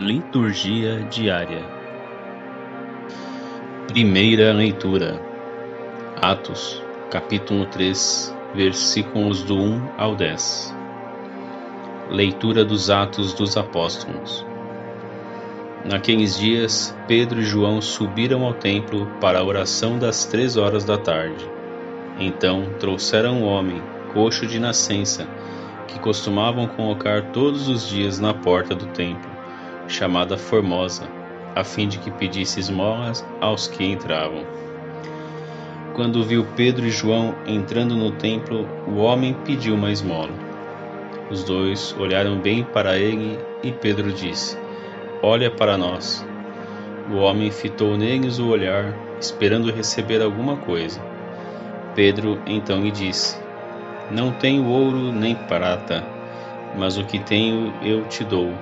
Liturgia diária. Primeira leitura. Atos, capítulo 3, versículos do 1 ao 10. Leitura dos Atos dos Apóstolos. Naqueles dias, Pedro e João subiram ao templo para a oração das 3 horas da tarde. Então trouxeram um homem, coxo de nascença, que costumavam colocar todos os dias na porta do templo, chamada Formosa, a fim de que pedisse esmolas aos que entravam. Quando viu Pedro e João entrando no templo, o homem pediu uma esmola. Os dois olharam bem para ele e Pedro disse: "Olha para nós." O homem fitou neles o olhar, esperando receber alguma coisa. Pedro então lhe disse: "Não tenho ouro nem prata, mas o que tenho eu te dou.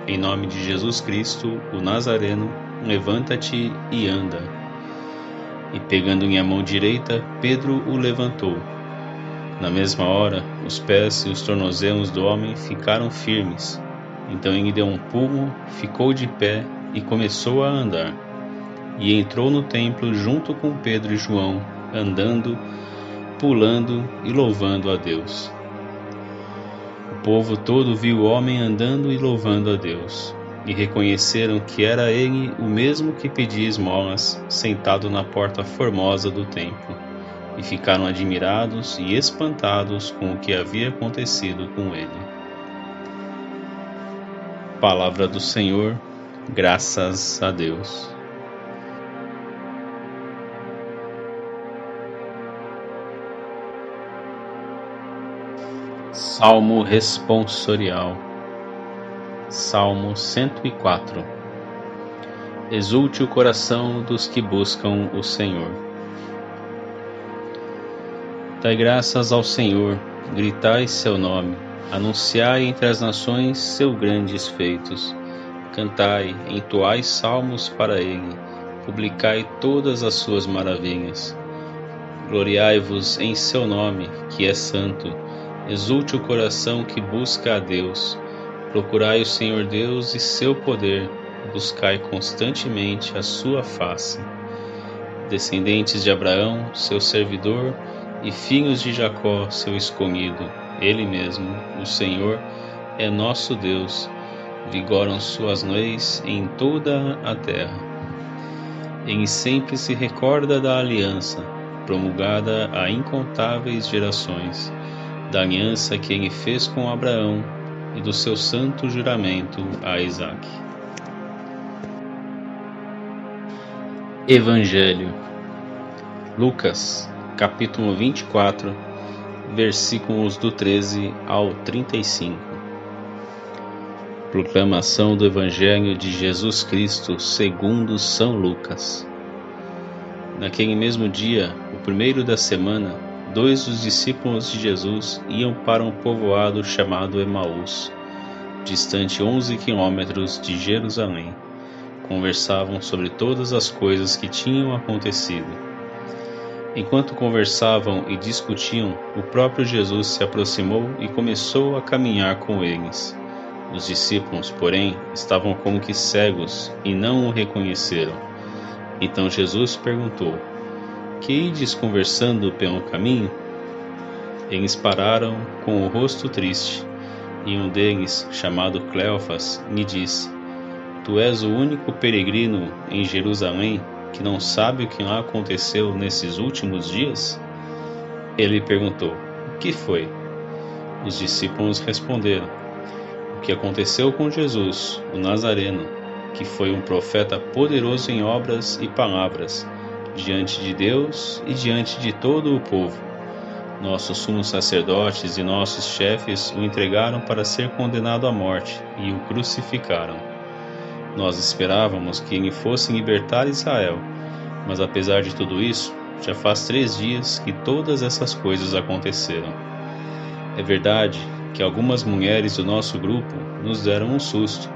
Em nome de Jesus Cristo, o Nazareno, levanta-te e anda." E pegando-lhe a mão direita, Pedro o levantou. Na mesma hora, os pés e os tornozelos do homem ficaram firmes. Então ele deu um pulo, ficou de pé e começou a andar. E entrou no templo junto com Pedro e João, andando, pulando e louvando a Deus. O povo todo viu o homem andando e louvando a Deus, e reconheceram que era ele o mesmo que pedia esmolas, sentado na porta formosa do templo, e ficaram admirados e espantados com o que havia acontecido com ele. Palavra do Senhor, graças a Deus. Salmo responsorial. Salmo 104. Exulte o coração dos que buscam o Senhor. Dai graças ao Senhor, gritai seu nome, anunciai entre as nações seus grandes feitos. Cantai, entoai salmos para ele, publicai todas as suas maravilhas. Gloriai-vos em seu nome, que é santo. Exulte o coração que busca a Deus. Procurai o Senhor Deus e seu poder, buscai constantemente a sua face. Descendentes de Abraão, seu servidor, e filhos de Jacó, seu escolhido, ele mesmo, o Senhor, é nosso Deus. Vigoram suas leis em toda a terra. Ele sempre se recorda da aliança, promulgada a incontáveis gerações, da aliança que ele fez com Abraão e do seu santo juramento a Isaque. Evangelho. Lucas, capítulo 24, versículos do 13 ao 35. Proclamação do Evangelho de Jesus Cristo segundo São Lucas. Naquele mesmo dia, o primeiro da semana, 2 dos discípulos de Jesus iam para um povoado chamado Emaús, distante 11 quilômetros de Jerusalém. Conversavam sobre todas as coisas que tinham acontecido. Enquanto conversavam e discutiam, o próprio Jesus se aproximou e começou a caminhar com eles. Os discípulos, porém, estavam como que cegos e não o reconheceram. Então Jesus perguntou: "Que ides conversando pelo caminho?" Eles pararam com o rosto triste, e um deles, chamado Cleofas, lhe disse: "Tu és o único peregrino em Jerusalém que não sabe o que lá aconteceu nesses últimos dias?" Ele perguntou: "O que foi?" Os discípulos responderam: "O que aconteceu com Jesus, o Nazareno, que foi um profeta poderoso em obras e palavras, diante de Deus e diante de todo o povo. Nossos sumos sacerdotes e nossos chefes o entregaram para ser condenado à morte e o crucificaram. Nós esperávamos que ele fosse libertar Israel, mas apesar de tudo isso, já faz 3 dias que todas essas coisas aconteceram. É verdade que algumas mulheres do nosso grupo nos deram um susto.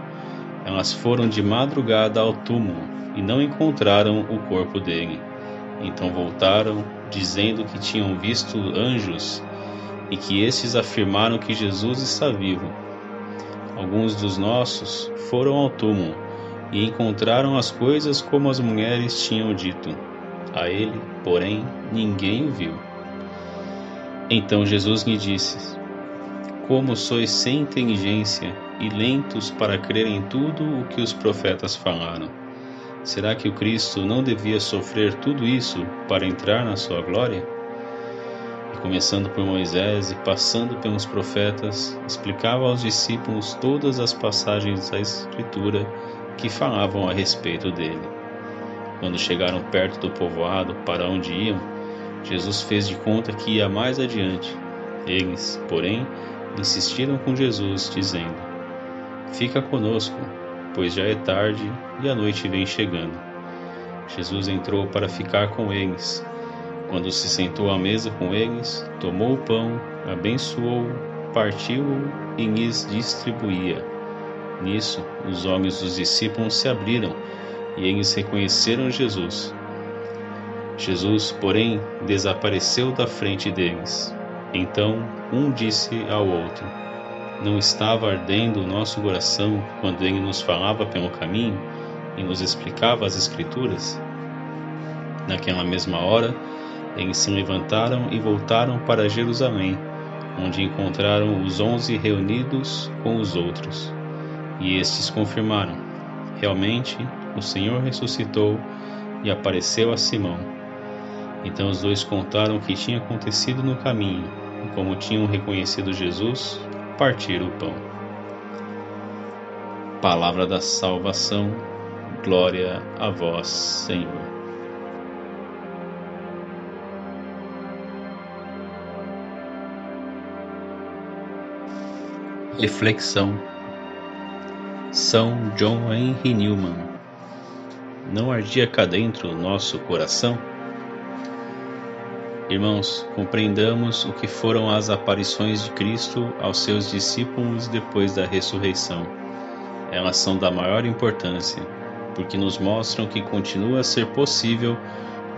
Elas foram de madrugada ao túmulo e não encontraram o corpo dele. Então voltaram, dizendo que tinham visto anjos e que estes afirmaram que Jesus está vivo. alguns dos nossos foram ao túmulo e encontraram as coisas como as mulheres tinham dito. A ele, porém, ninguém o viu. Então Jesus lhe disse: Como sois sem inteligência e lentos para crer em tudo o que os profetas falaram? Será que o Cristo não devia sofrer tudo isso para entrar na sua glória? E começando por Moisés e passando pelos profetas, explicava aos discípulos todas as passagens da Escritura que falavam a respeito dele. Quando chegaram perto do povoado para onde iam, Jesus fez de conta que ia mais adiante. Eles, porém, insistiram com Jesus, dizendo: Fica conosco, pois já é tarde e a noite vem chegando. Jesus entrou para ficar com eles. Quando se sentou à mesa com eles, tomou o pão, abençoou-o, partiu-o e lhes distribuía. Nisso, os olhos dos discípulos se abriram e eles reconheceram Jesus. Jesus, porém, desapareceu da frente deles. Então, um disse ao outro: Não estava ardendo o nosso coração quando ele nos falava pelo caminho e nos explicava as Escrituras? Naquela mesma hora, eles se levantaram e voltaram para Jerusalém, onde encontraram os 11 reunidos com os outros. E estes confirmaram: Realmente, o Senhor ressuscitou e apareceu a Simão. Então os dois contaram o que tinha acontecido no caminho, e como tinham reconhecido Jesus, partiram o pão. Palavra da salvação, glória a vós, Senhor. Reflexão. São John Henry Newman. Não ardia cá dentro o nosso coração? Irmãos, compreendamos o que foram as aparições de Cristo aos seus discípulos depois da ressurreição. Elas são da maior importância, porque nos mostram que continua a ser possível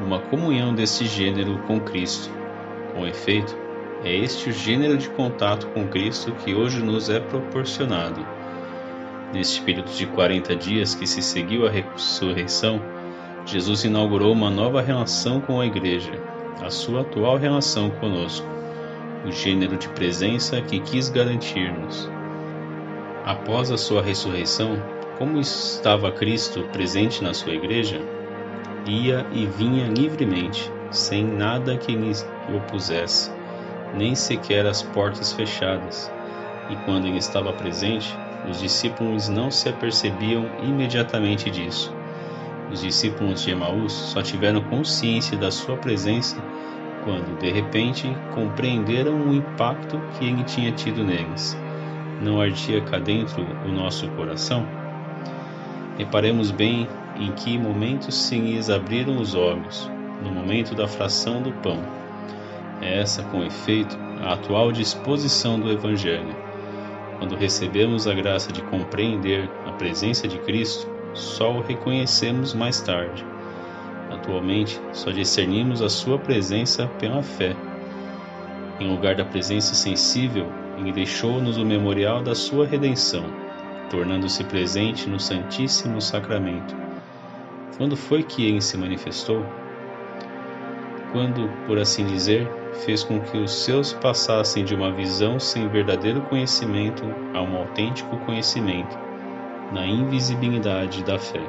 uma comunhão desse gênero com Cristo. Com efeito, é este o gênero de contato com Cristo que hoje nos é proporcionado. Neste período de 40 dias que se seguiu à ressurreição, Jesus inaugurou uma nova relação com a Igreja, a sua atual relação conosco, o gênero de presença que quis garantir-nos. Após a sua ressurreição, como estava Cristo presente na sua Igreja? Ia e vinha livremente, sem nada que lhe opusesse, nem sequer as portas fechadas, e quando ele estava presente, os discípulos não se apercebiam imediatamente disso. Os discípulos de Emaús só tiveram consciência da sua presença quando, de repente, compreenderam o impacto que ele tinha tido neles. Não ardia cá dentro o nosso coração? Reparemos bem em que momento se lhes abriram os olhos, no momento da fração do pão. É essa, com efeito, a atual disposição do Evangelho. Quando recebemos a graça de compreender a presença de Cristo, só o reconhecemos mais tarde. Atualmente, só discernimos a sua presença pela fé. Em lugar da presença sensível, ele deixou-nos o memorial da sua redenção, tornando-se presente no Santíssimo Sacramento. Quando foi que ele se manifestou? Quando, por assim dizer, fez com que os seus passassem de uma visão sem verdadeiro conhecimento a um autêntico conhecimento, na invisibilidade da fé.